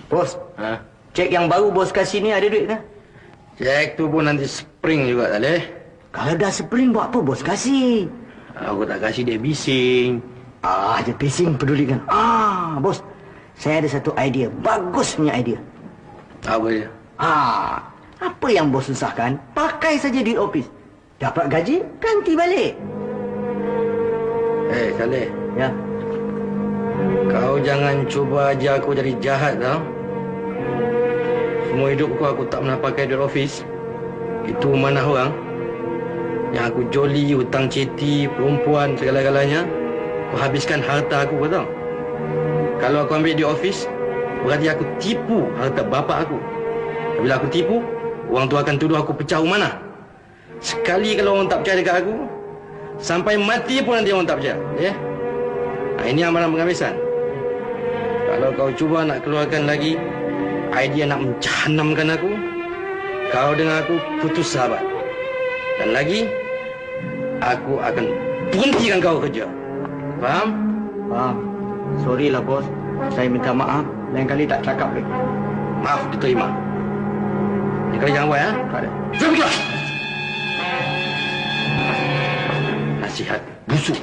Bos, cek yang baru bos kasih ni ada duit ke? Cek tu pun nanti spring juga, Saleh. Kalau dah spring, buat apa bos kasih? Aku tak kasih dia bising. Dia bising pedulikan. Bos, saya ada satu idea. Bagus punya idea. Apa dia? Apa yang bos susahkan, pakai saja di office. Dapat gaji, ganti balik. Saleh. Ya. Kau jangan cuba ajar aku jadi jahat, tau. Semua hidupku aku tak pernah pakai di office. Itu mana orang yang aku joli, hutang ceti, perempuan, segala-galanya. Aku habiskan harta aku, kau tahu. Kalau aku ambil di office, berarti aku tipu harta bapa aku. Bila aku tipu, orang tu akan tuduh aku pecah mana. Sekali kalau orang tak percaya dekat aku, sampai mati pun nanti orang tak percaya. Ya? Ini amalan penghabisan. Kalau kau cuba nak keluarkan lagi idea nak menjahanamkan aku, kau dengan aku putus sahabat. Dan lagi, aku akan berhentikan kau kerja. Faham? Faham. Sorry lah bos. Saya minta maaf. Lain kali tak cakap lagi. Maaf diterima. Lain kali jangan buat, ya? Tak ada. Jom keluar! Nasihat busuk.